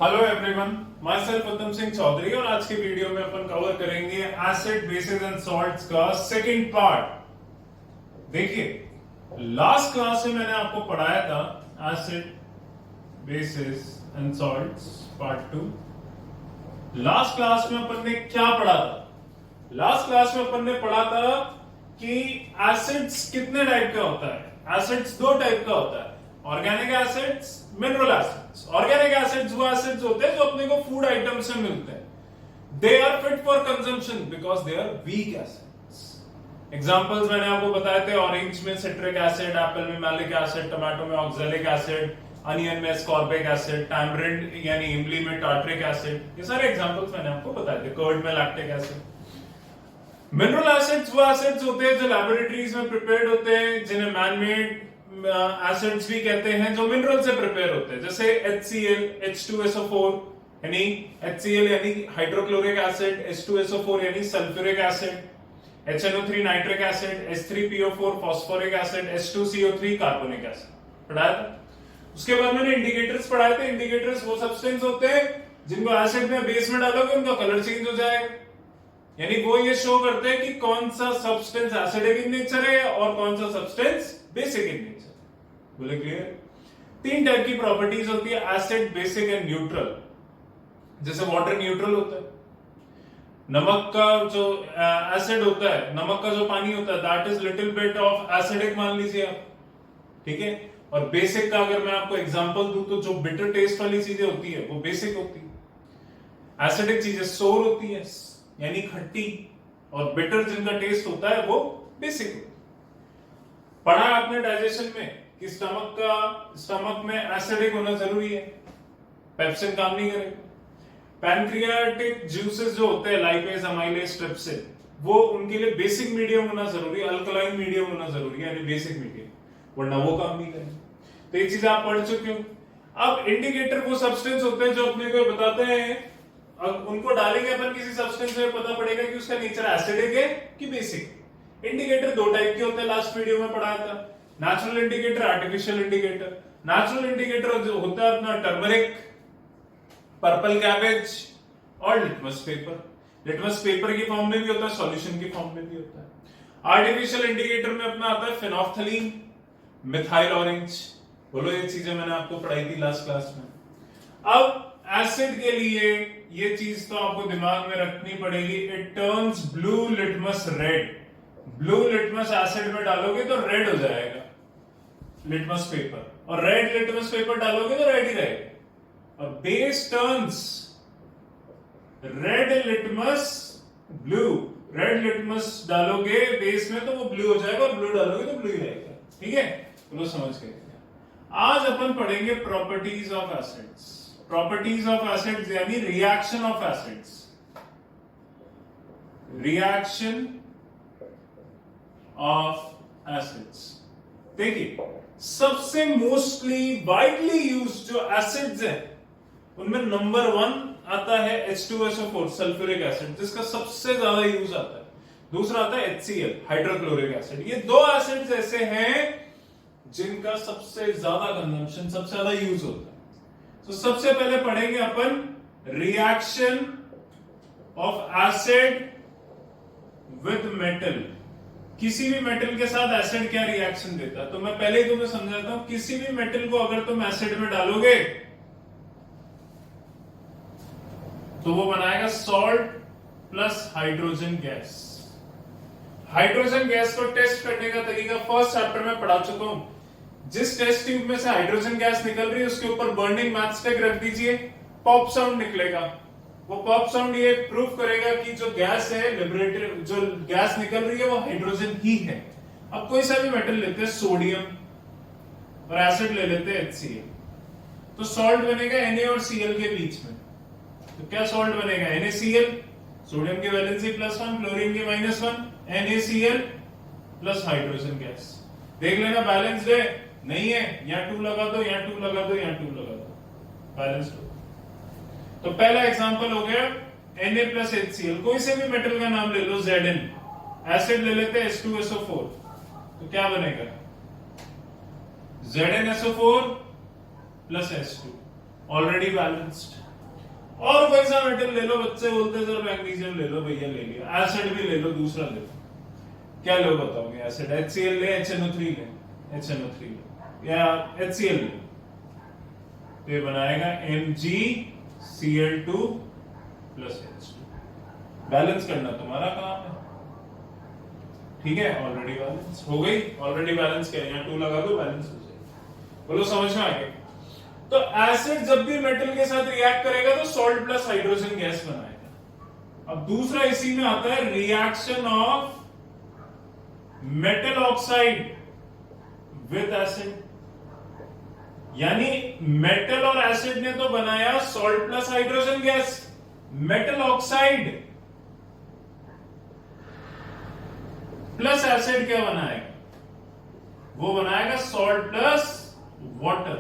Hello everyone, my self उत्तम सिंह चौधरी और आज के वीडियो में अपन कवर करेंगे एसिड बेसिस एंड सॉल्ट्स का सेकंड पार्ट। देखिए, लास्ट क्लास में मैंने आपको पढ़ाया था acid basis and salts part 2। Last class में अपन ने क्या पढ़ा था? लास्ट क्लास में अपन ने पढ़ा था कि एसिड्स कितने टाइप का होता है। एसिड्स दो टाइप का होता है, organic acids, mineral acids. Organic acids वो एसिड्स होते हैं जो अपने को फूड आइटम से मिलते हैं। They are fit for consumption because they are weak acids. Examples मैंने आपको बताए थे, ऑरेंज में सिट्रिक एसिड, एप्पल में मैलिक एसिड, टमाटो में ऑक्सैलिक एसिड, अनियन में स्कॉर्बिक एसिड, टैमरिंड यानी इमली में टार्ट्रिक एसिड। ये सारे एग्जांपल्स मैंने आपको बताए थे। कर्ड में लैक्टिक एसिड। मिनरल एसिड्स वो एसिड्स होते हैं जो लैबोरेटरीज में प्रिपेयर्ड होते हैं, जिन्हें मैन मेड एसिड्स भी कहते हैं, जो मिनरल से प्रिपेयर होते हैं, जैसे HCl, H2SO4 यानी HCl यानी हाइड्रोक्लोरिक एसिड, H2SO4 यानी sulphuric acid, HNO3 nitric acid, H3PO4 phosphoric acid, H2CO3 carbonic acid पढ़ाया था। उसके बाद मैंने इंडिकेटर्स पढ़ाए थे। इंडिकेटर्स वो सब्सटेंस होते हैं जिनको एसिड में बेस में डालोगे उनका कलर चेंज हो जाएगा, यानी वो ये शो करते हैं कि कौन सा सब्सटेंस एसिडिक इन नेचर है और कौन सा सब्सटेंस बेसिक इन नेचर। बोले क्लियर? तीन टाइप की प्रॉपर्टीज होती है, एसिड, बेसिक एंड न्यूट्रल। जैसे वाटर न्यूट्रल होता है, नमक का जो एसिड होता है, नमक का जो पानी होता है, that is little bit of acidic मान लीजिए आप, ठीक है। और बेसिक का अगर मैं आपको एग्जांपल दूं तो जो बिटर टेस्ट वाली चीजें होती है वो बेसिक होती है। एसिडिक चीजें सोर होती है यानी खट्टी, और बिटर जिनका टेस्ट होता है वो बेसिक होती है। पढ़ा आपने डाइजेशन में कि स्टमक में एसिडिक होना जरूरी है, पेप्सिन काम नहीं करेगा। पैनक्रियाटिक जूसेस जो होते हैं, लाइपेज, अमाइलेज, ट्रिप्सिन, वो उनके लिए बेसिक मीडियम होना जरूरी है, अल्कलाइन मीडियम होना जरूरी है, यानी बेसिक मीडियम, वरना वो काम नहीं करेंगे। तो ये चीज आप पढ़ चुके हो। अब इंडिकेटर वो सब्सटेंस होते हैं जो अपने को बताते हैं, अब उनको डालेंगे अपन किसी सब्सटेंस में, पता पड़ेगा कि उसका नेचर एसिडिक है कि बेसिक। इंडिकेटर दो टाइप के होते हैं, लास्ट वीडियो में पढ़ाया था, natural indicator, artificial indicator. Natural indicator जो होता है अपना टर्मरिक, पर्पल कैबेज और लिटमस पेपर। लिटमस पेपर की फॉर्म में भी होता है, सॉल्यूशन की फॉर्म में भी होता है। आर्टिफिशियल इंडिकेटर में अपना आता है फिनोफ्थलीन, मिथाइल ऑरेंज। बोलो, ये चीजें मैंने आपको पढ़ाई थी लास्ट क्लास में। अब एसिड के लिए ये चीज तो आपको दिमाग में रखनी पड़ेगी, it turns blue litmus red. Blue litmus acid में डालोगे तो रेड हो जाएगा लिटमस पेपर, और रेड लिटमस पेपर डालोगे तो रेड ही रहेगा। और base turns red litmus blue. Red litmus डालोगे बेस में तो वो ब्लू हो जाएगा, और ब्लू डालोगे तो ब्लू ही रहेगा, ठीक है। तो समझ गए। आज अपन पढ़ेंगे properties of acids. Properties of acids यानी reaction of acids. Reaction of acids. देखिए, सबसे मोस्टली वाइडली यूज जो एसिड्स है उनमें नंबर 1 आता है H2SO4 सल्फ्यूरिक एसिड, जिसका सबसे ज्यादा यूज आता है। दूसरा आता है HCl हाइड्रोक्लोरिक एसिड। ये दो एसिड्स ऐसे हैं जिनका सबसे ज्यादा कंजम्पशन, सबसे ज्यादा यूज होता है। तो सबसे पहले पढ़ेंगे अपन reaction of acid with metal. किसी भी मेटल के साथ एसिड क्या रिएक्शन देता है, तो मैं पहले ही तुम्हें समझाता हूं। किसी भी मेटल को अगर तुम एसिड में डालोगे तो वो बनाएगा salt plus hydrogen gas. Hydrogen gas को टेस्ट करने का तरीका फर्स्ट चैप्टर में पढ़ा चुका हूं। जिस टेस्ट ट्यूब में से हाइड्रोजन गैस निकल रही है उसके ऊपर बर्निंग मैच स्टिक रख दीजिए, पॉप साउंड निकलेगा। वो पॉप साउंड ये प्रूव करेगा कि जो गैस है, लिबरेटर जो गैस निकल रही है वो हाइड्रोजन ही है। अब कोई सा भी मेटल लेते हैं, सोडियम, और एसिड ले लेते हैं HCl, तो सॉल्ट बनेगा Na और Cl के बीच में। तो क्या सॉल्ट बनेगा? NaCl, सोडियम की वैलेंसी +1, क्लोरीन की -1, NaCl प्लस हाइड्रोजन गैस। देख लेना बैलेंस्ड है, नहीं है, यहाँ 2 लगा दो, यहाँ 2 लगा दो, यहाँ 2 लगा दो, बैलेंस्ड हो। तो पहला एग्जांपल हो गया Na प्लस HCl। कोई से भी मेटल का नाम ले लो, Zn, एसिड ले लेते हैं H2SO4, तो क्या बनेगा? ZnSO4 plus H2, already balanced. और कोई सा मेटल ले लो, बच्चे बोलते सर मैग्नीशियम ले लो, भैया ले लिया। एसिड भी ले लो, दूसरा ले लो, क्या लो बताओगे? एसिड HCl ले, HNO3 ले, HNO3 ले या HCl ले, तो ये बनाएगा MgCl2 प्लस H2। बैलेंस करना तुम्हारा काम है, ठीक है? ऑलरेडी बैलेंस हो गई, ऑलरेडी बैलेंस किया, यहाँ 2 लगा दो, बैलेंस हो जाएगी। बोलो समझ में आ गया? तो एसिड जब भी मेटल के साथ रिएक्ट करेगा तो सॉल्ट प्लस हाइड्रोजन गैस बनाएगा। अब दूसरा इसी में आता है reaction of metal oxide with acid, यानी मेटल और एसिड ने तो बनाया salt plus hydrogen gas. Metal oxide plus acid क्या बनाएगा? वो बनाएगा salt plus water.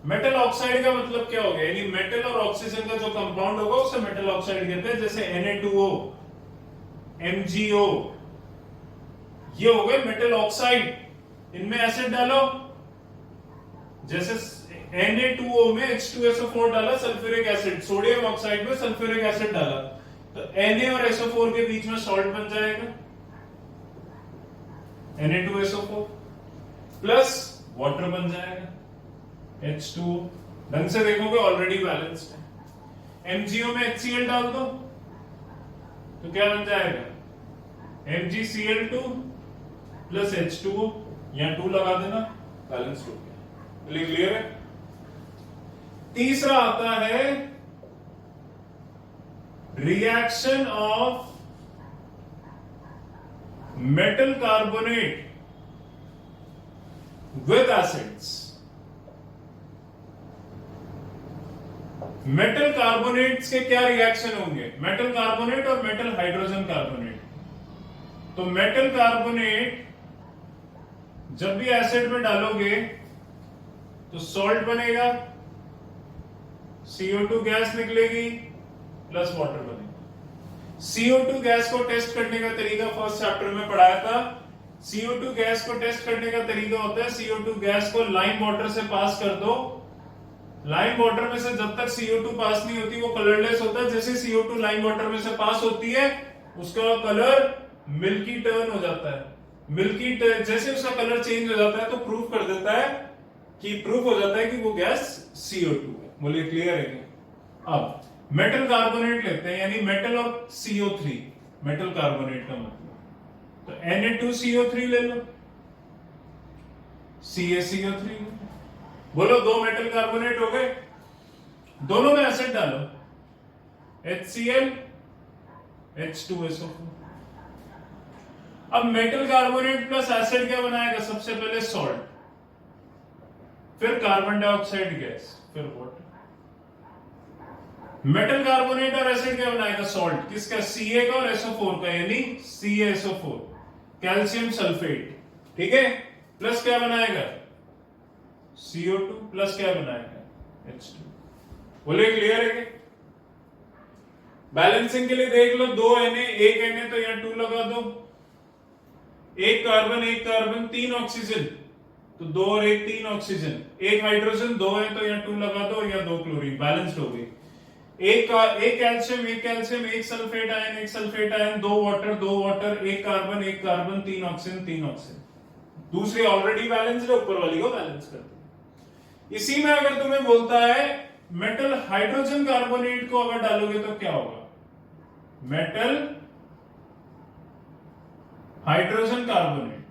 Metal oxide का मतलब क्या हो गया? यानी मेटल और ऑक्सीजन का जो कंपाउंड होगा उसे मेटल ऑक्साइड कहते हैं। जैसे Na2O, MgO, ये हो गए मेटल ऑक्साइड। इनमें एसिड डालो, जैसे Na2O में H2SO4 डाला, सल्फ्यूरिक एसिड, सोडियम ऑक्साइड में सल्फ्यूरिक एसिड डाला, तो Na और SO4 के बीच में सॉल्ट बन जाएगा, Na2SO4 प्लस वाटर बन जाएगा H2O। ढंग से देखोगे ऑलरेडी बैलेंस्ड है। MgO में HCl डाल दो तो क्या बन जाएगा? MgCl2 प्लस H2O, यहां 2 लगा देना, बैलेंस हो गया। क्लियर है? तीसरा आता है reaction of metal carbonate with acids. Metal carbonates के क्या रिएक्शन होंगे? मेटल कार्बोनेट और मेटल हाइड्रोजन कार्बोनेट। तो मेटल कार्बोनेट जब भी एसिड में डालोगे तो सॉल्ट बनेगा, CO2 गैस निकलेगी प्लस वाटर बनेगा। CO2 गैस को टेस्ट करने का तरीका फर्स्ट चैप्टर में पढ़ाया था। CO2 गैस को टेस्ट करने का तरीका होता है, CO2 गैस को लाइम वाटर से पास कर दो। लाइम वाटर में से जब तक CO2 पास नहीं होती वो कलरलेस होता है। जैसे CO2 लाइम वाटर में से पास होती है उसका कलर मिल्की टर्न हो जाता है। मिल्की टर्न, जैसे उसका कलर चेंज हो जाता है तो प्रूफ कर देता है कि वो गैस CO2 है। बोलिए क्लियर है? अब मेटल कार्बोनेट लेते हैं, यानी मेटल और CO3, मेटल कार्बोनेट का मतलब, तो Na2CO3 ले लो, CaCO3। बोलो 2 मेटल कार्बोनेट हो गए, दोनों में एसिड डालो, HCl H2SO4। अब मेटल कार्बोनेट प्लस एसिड क्या बनाएगा? सबसे पहले सॉल्ट, फिर कार्बन डाइऑक्साइड गैस, फिर वाटर। मेटल कार्बोनेट और एसिड क्या बनाएगा? सॉल्ट, किसका? Ca का और SO4 का, यानी CaSO4, कैल्शियम सल्फेट, ठीक है? प्लस क्या बनाएगा? CO2 प्लस क्या बनाएगा? H2। बोले क्लियर है? बैलेंसिंग के लिए देख लो, 2 Na, 1 Na, तो यहां 2 लगा दो, 1 कार्बन 3 ऑक्सीजन, तो 2 और 1 3 ऑक्सीजन, 1 हाइड्रोजन 2 है तो यहाँ 2 लगा दो, या 2 क्लोरीन, बैलेंस्ड हो गई। एक calcium 1 sulphate ion 2 water 1 carbon 3 oxygen. दूसरी ऑलरेडी बैलेंस्ड है, ऊपर वाली को बैलेंस कर दो। इसी में अगर तुम्हें बोलता है मेटल हाइड्रोजन कार्बोनेट को अगर डालोगे तो क्या होगा? Metal hydrogen carbonate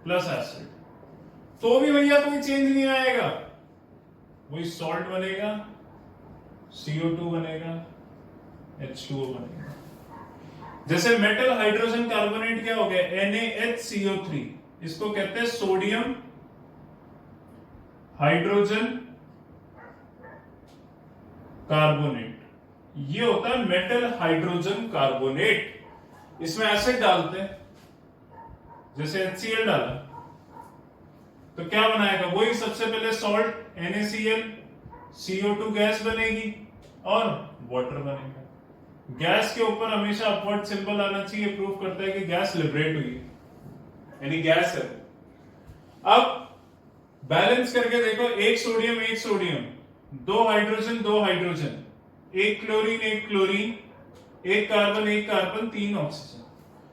plus acid, तो भी भैया कोई चेंज नहीं आएगा, वही सॉल्ट बनेगा, CO2 बनेगा, H2O बनेगा। जैसे मेटल हाइड्रोजन कार्बोनेट क्या हो गया? NaHCO3, इसको कहते हैं सोडियम हाइड्रोजन कार्बोनेट। ये होता है मेटल हाइड्रोजन कार्बोनेट। इसमें एसिड डालते हैं, जैसे HCl डाला तो क्या बनाएगा? वही सबसे पहले सॉल्ट NaCl, CO2 गैस बनेगी और वाटर बनेगा। गैस के ऊपर हमेशा अपवर्ड सिंबल आना चाहिए, प्रूफ करता है कि गैस लिबरेट हुई है, यानी गैस है। अब बैलेंस करके देखो, 1 सोडियम 2 हाइड्रोजन एक क्लोरीन एक क्लोरीन, एक कार्बन 3 ऑक्सीजन,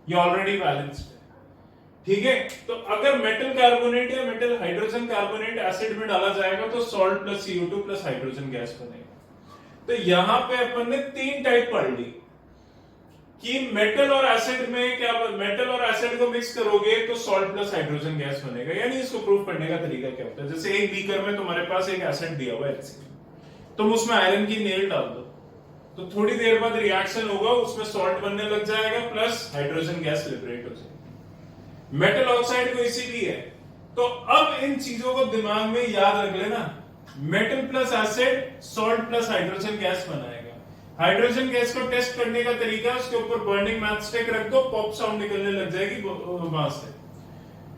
ये ऑलरेडी बैलेंस्ड है। ठीक है, तो अगर मेटल कार्बोनेट या मेटल हाइड्रोजन कार्बोनेट एसिड में डाला जाएगा तो salt plus CO2 plus hydrogen gas बनेगा। तो यहां पे अपन ने 3 टाइप पढ़ ली कि मेटल और एसिड में क्या, मेटल और एसिड को मिक्स करोगे तो सॉल्ट प्लस हाइड्रोजन गैस बनेगा। यानी इसको प्रूव करने का तरीका क्या होता है, जैसे एक बीकर में तुम्हारे पास एक एसिड दिया हुआ है HCl, तुम उसमें आयरन की नेल डाल दो तो थोड़ी देर बाद रिएक्शन होगा, उसमें सॉल्ट बनने लग जाएगा प्लस हाइड्रोजन गैस लिबरेट हो जाएगी। मेटल ऑक्साइड को इसीलिए है। तो अब इन चीजों को दिमाग में याद रख लेना, metal plus acid salt plus hydrogen gas बनाएगा। हाइड्रोजन गैस को टेस्ट करने का तरीका, उसके ऊपर बर्निंग मैच स्टिक रख दो, पॉप साउंड निकलने लग जाएगी वहां से।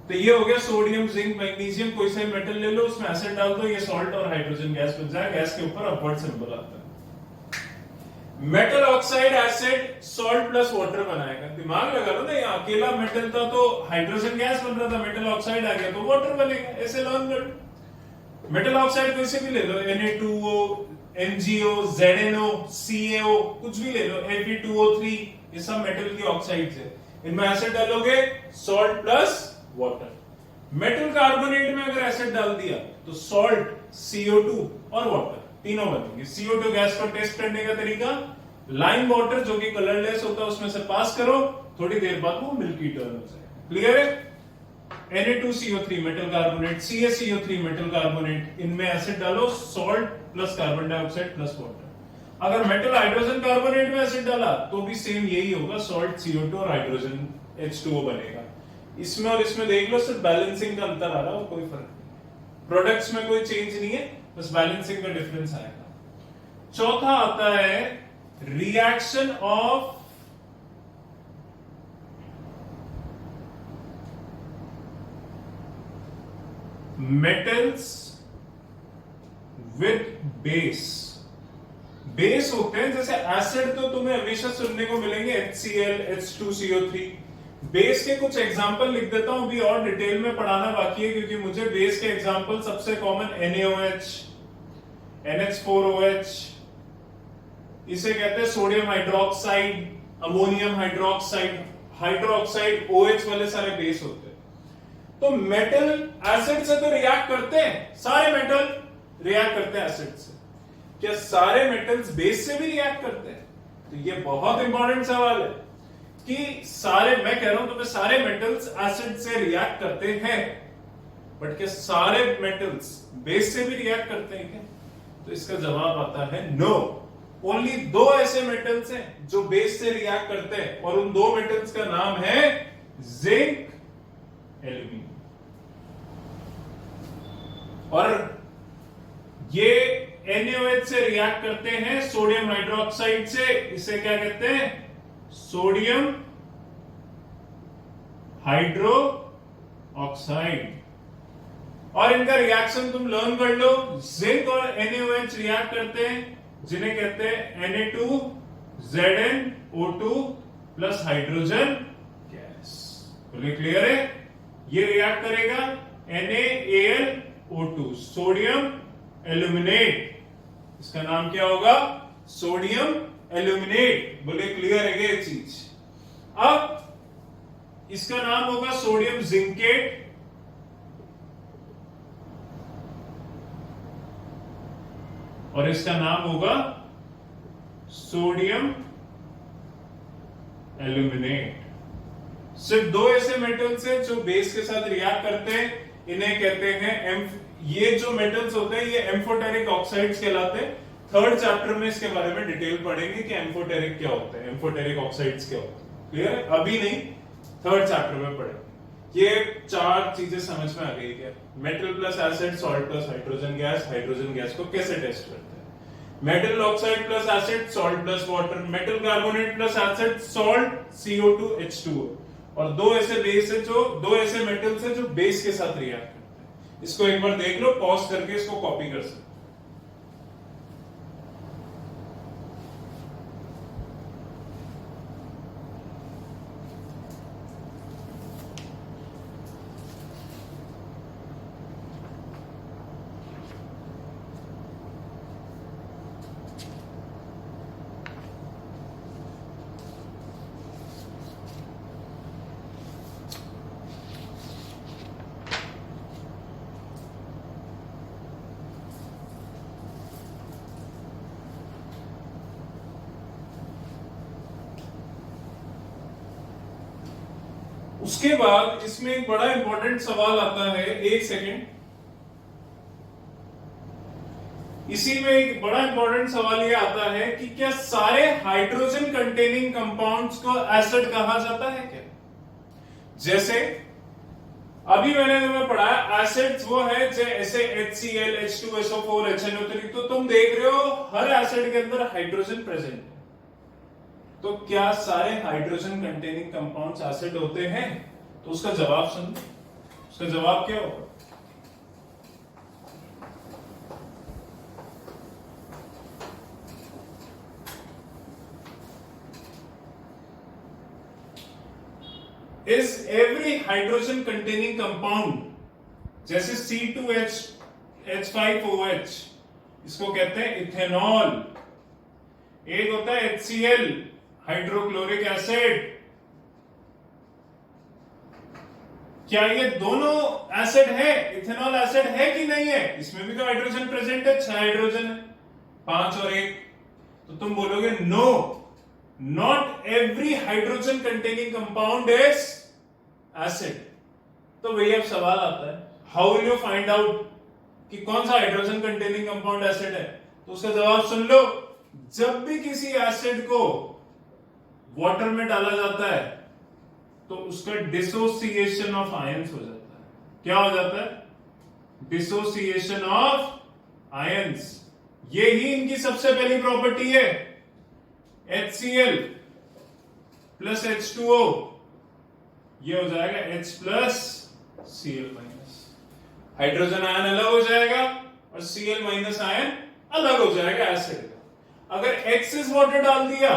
तो ये हो गया सोडियम जिंक मैग्नीशियम, कोई सा मेटल ले लो उसमें एसिड डाल दो, ये सॉल्ट और हाइड्रोजन गैस बन जाए। गैस के ऊपर अपवर्ड सिंबल आता है। Metal oxide acid salt plus water बनाएगा। दिमाग लगा लो ना, ये अकेला मेटल था तो हाइड्रोजन गैस बन रहा था, मेटल ऑक्साइड आ गया तो वाटर बनेगा। ऐसे लर्न कर। मेटल ऑक्साइड कोई से भी ले लो, Na2O, MgO, ZnO, CaO, कुछ भी ले लो, Fe2O3, ये सब मेटल की ऑक्साइड्स है। इनमें एसिड डालोगे salt plus water. Metal carbonate में अगर एसिड डाल दिया तो सॉल्ट, CO2 और वाटर तीनों बनेंगे। CO2 गैस को टेस्ट करने का तरीका, लाइम वाटर जो कि कलरलेस होता है उसमें से पास करो, थोड़ी देर बाद वो मिल्की टर्न हो जाएगा। क्लियर है? Na2CO3 metal carbonate, CaCO3 metal carbonate, इनमें एसिड डालो salt plus carbon dioxide plus water. अगर मेटल हाइड्रोजन कार्बोनेट में एसिड डाला तो भी सेम यही होगा, सॉल्ट, CO2 और हाइड्रोजन H2O बनेगा। इसमें और इसमें देख लो, सिर्फ बैलेंसिंग का अंतर आ रहा है, कोई फर्क नहीं। प्रोडक्ट्स में कोई चेंज नहीं है, बस बैलेंसिंग का डिफरेंस आएगा। चौथा आता है reaction of metals with base. Base होते हैं, जैसे एसिड तो तुम्हें हमेशा सुनने को मिलेंगे HCl, H2CO3। बेस के कुछ एग्जांपल लिख देता हूं, अभी और डिटेल में पढ़ाना बाकी है क्योंकि मुझे बेस के एग्जांपल सबसे कॉमन NaOH, NH4OH, इसे कहते हैं sodium hydroxide, ammonium hydroxide, hydroxide, OH वाले सारे बेस होते हैं। तो मेटल एसिड से तो रिएक्ट करते हैं, सारे मेटल रिएक्ट करते हैं एसिड से। क्या सारे मेटल्स बेस से भी रिएक्ट करते हैं? तो ये बहुत इंपॉर्टेंट सवाल है कि सारे, मैं कह रहा हूं तुम्हें, सारे मेटल्स एसिड से रिएक्ट करते हैं, बट क्या सारे मेटल्स बेस से भी रिएक्ट करते हैं क्या? तो इसका जवाब आता है नो। ओनली 2 ऐसे मेटल्स हैं जो बेस से रिएक्ट करते हैं, और उन 2 मेटल्स का नाम है जिंक, एल्यूमिनियम। और ये NaOH से रिएक्ट करते हैं सोडियम हाइड्रोक्साइड से, इसे क्या कहते हैं? Sodium hydro oxide. और इनका रिएक्शन तुम लर्न कर लो, जिंक और NaOH रिएक्ट करते हैं जिन्हें कहते हैं Na2ZnO2 प्लस हाइड्रोजन गैस। बोले क्लियर है? ये रिएक्ट करेगा NaAlO2, सोडियम एल्यूमिनेट। इसका नाम क्या होगा? Sodium aluminate. बोले क्लियर है ये चीज? अब इसका नाम होगा सोडियम जिंकेट, और इसका नाम होगा सोडियम एल्यूमिनेट। सिर्फ 2 ऐसे मेटल्स हैं जो बेस के साथ रिएक्ट करते हैं, इन्हें कहते हैं ये जो मेटल्स होते हैं ये एम्फोटेरिक ऑक्साइड्स कहलाते हैं। 3rd चैप्टर में इसके बारे में डिटेल पढ़ेंगे कि एम्फोटेरिक क्या होते हैं, एम्फोटेरिक ऑक्साइड्स क्या होते हैं। क्लियर है? अभी नहीं, 3rd चैप्टर में पढ़ेंगे। ये 4 चीजें समझ में आ गई क्या? Metal plus acid, salt plus hydrogen gas, hydrogen gas को कैसे टेस्ट करते हैं? Metal oxide plus acid, salt plus water, metal carbonate plus acid, salt, CO2, H2O। और 2 ऐसे बेस है जो 2 ऐसे मेटल्स है जो बेस के साथ रिएक्ट करते हैं। इसको एक बार देख लो, पॉज करके इसको कॉपी कर सकते। उसके बाद इसमें एक बड़ा इंपॉर्टेंट सवाल आता है, एक सेकेंड, इसी में एक बड़ा इंपॉर्टेंट सवाल ये आता है कि क्या सारे हाइड्रोजन कंटेनिंग कंपाउंड्स को एसिड कहा जाता है क्या? जैसे अभी मैंने तुम्हें पढ़ाया एसिड्स वो है जैसे HCl, H2SO4, HNO3, तो तुम देख रहे हो हर एसिड के अंदर हाइड्रोजन प्रेजेंट है। तो क्या सारे हाइड्रोजन कंटेनिंग कंपाउंड्स एसिड होते हैं? तो उसका जवाब सुन, उसका जवाब क्या होगा? Is every hydrogen containing compound जैसे C2H5OH, इसको कहते हैं इथेनॉल, एक होता है HCl हाइड्रोक्लोरिक एसिड, क्या ये दोनों एसिड है? इथेनॉल एसिड है कि नहीं है? इसमें भी तो हाइड्रोजन प्रेजेंट है, 6 हाइड्रोजन है, 5 और 1, तो तुम बोलोगे no, not every hydrogen containing compound is acid. तो वही अब सवाल आता है, how will you find out कि कौन सा हाइड्रोजन कंटेनिंग कंपाउंड एसिड है? तो उसका जवाब सुन लो, जब भी किसी एसिड को वाटर में डाला जाता है तो उसका डिसोसिएशन ऑफ आयंस हो जाता है। क्या हो जाता है? Dissociation of ions. ये ही इनकी सबसे पहली प्रॉपर्टी है। HCl प्लस H2O, ये हो जाएगा H plus Cl minus, hydrogen ion अलग हो जाएगा और Cl माइनस आयन अलग हो जाएगा एसिड का। अगर एक्सेस वाटर डाल दिया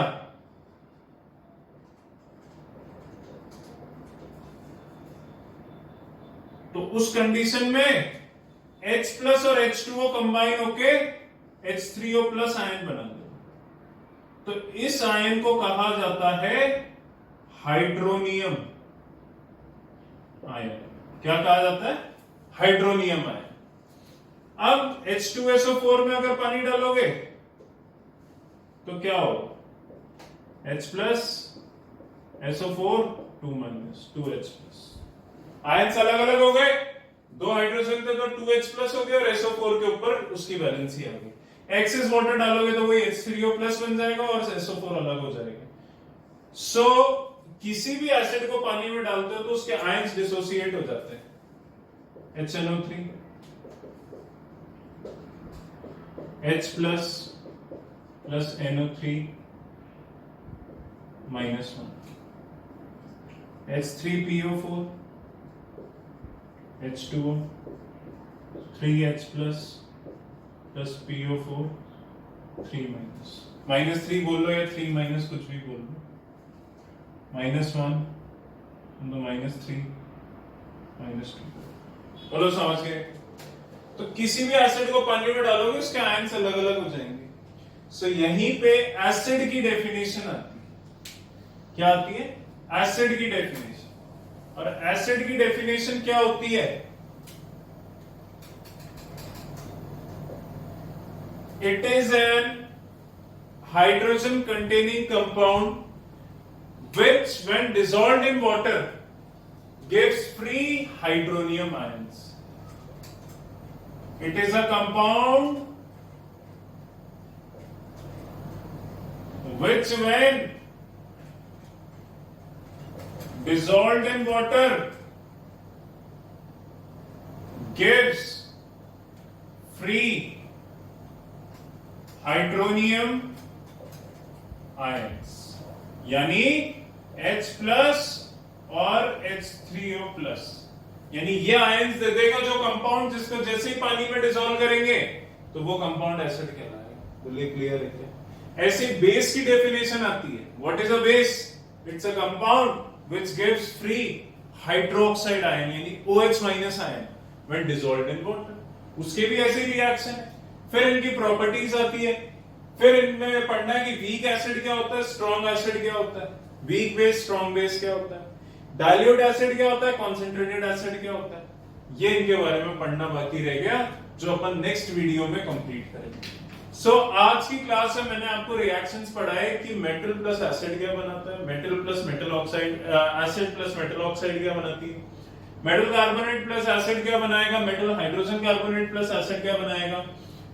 तो उस कंडीशन में H प्लस और H2O कंबाइन होके H3O प्लस आयन बना दो। तो इस आयन को कहा जाता है हाइड्रोनियम आयन। क्या कहा जाता है? Hydronium ion. अब H2SO4 में अगर पानी डालोगे तो क्या होगा? H plus SO4 2 minus 2H plus, ions अलग अलग हो गए, 2 हाइड्रोजन थे तो 2H प्लस हो गया और SO4 के ऊपर उसकी वैलेंसी आ गई। एक्सेस वाटर डालोगे तो वही H3O प्लस बन जाएगा और SO4 अलग हो जाएगा। सो किसी भी एसिड को पानी में डालते हो तो उसके आयन्स डिसोसिएट हो जाते हैं। HNO3 H plus plus NO3 minus 1, H3PO4 H2O 3H plus plus PO4 3 minus, minus 3 बोल लो या 3 माइनस कुछ भी बोल लो, -1 तो -3 -2, बोलो समझ गए? तो किसी भी एसिड को पानी में डालोगे उसके आयन्स अलग अलग हो जाएंगे। सो यहीं पे एसिड की डेफिनेशन आती है। क्या आती है? एसिड की डेफिनेशन। और एसिड की डेफिनेशन क्या होती है? It is an hydrogen containing compound which when dissolved in water gives free hydronium ions. It is a compound which when dissolved in water gives free hydronium ions, यानी H plus और H3O plus, यानी ये ions दे देगा जो compound जिसको जैसे ही पानी में डिसॉल्व करेंगे तो वो कंपाउंड एसिड कहलाएगा। बोलिए क्लियर है क्या? ऐसे बेस की डेफिनेशन आती है। What is a base? It's a compound which gives free hydroxide ion यानी OH minus ion when dissolved in water. उसके भी ऐसे रिएक्शन है। फिर इनकी प्रॉपर्टीज आती है। फिर इनमें पढ़ना है कि वीक एसिड क्या होता है, स्ट्रॉन्ग एसिड क्या होता है, वीक बेस स्ट्रॉन्ग बेस क्या होता है, डाइल्यूट एसिड क्या होता है, कॉन्सेंट्रेटेड एसिड क्या होता है। ये इनके बारे में पढ़ना बाकी रह गया जो अपन नेक्स्ट वीडियो में कंप्लीट करेंगे। आज की क्लास में मैंने आपको रिएक्शंस पढ़ाए कि मेटल प्लस एसिड क्या बनाता है, metal plus metal oxide, acid plus metal oxide क्या बनाती है, मेटल कार्बोनेट प्लस एसिड क्या बनाएगा, metal hydrogen carbonate plus acid क्या बनाएगा।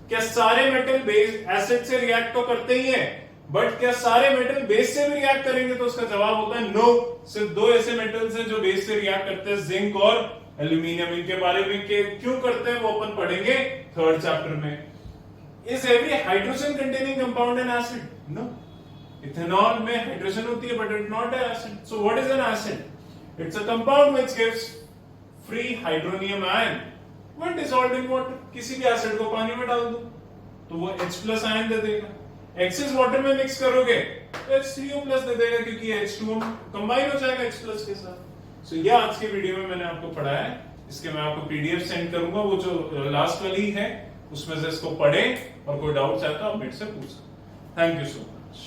क्या सारे मेटल बेस एसिड से रिएक्ट तो करते ही हैं, बट क्या सारे मेटल बेस से भी रिएक्ट करेंगे? तो उसका जवाब होता है नो। सिर्फ दो ऐसे मेटल्स हैं जो बेस से रिएक्ट करते हैं, जिंक और एल्यूमिनियम। इनके बारे में क्यों करते हैं वो अपन पढ़ेंगे थर्ड चैप्टर में। Is every hydrogen containing compound an acid? No. Ethanol में हाइड्रोजन होती है, but it's not an acid. So what is an acid? It's a compound which gives free hydronium ion when dissolved in water. किसी भी acid को पानी में डाल दो तो वो H प्लस आयन दे देगा। एक्सेस वाटर में मिक्स करोगे तो H3O प्लस दे देगा, क्योंकि H2O कंबाइन हो जाएगा H प्लस के साथ। So ये आज के वीडियो में मैंने आपको पढ़ाया है। इसके मैं आपको PDF सेंड करूंगा, वो जो लास्ट वाली है उसमें से इसको पढ़े और कोई डाउट चाहता है आप मेरे से पूछ सकते। Thank you so much.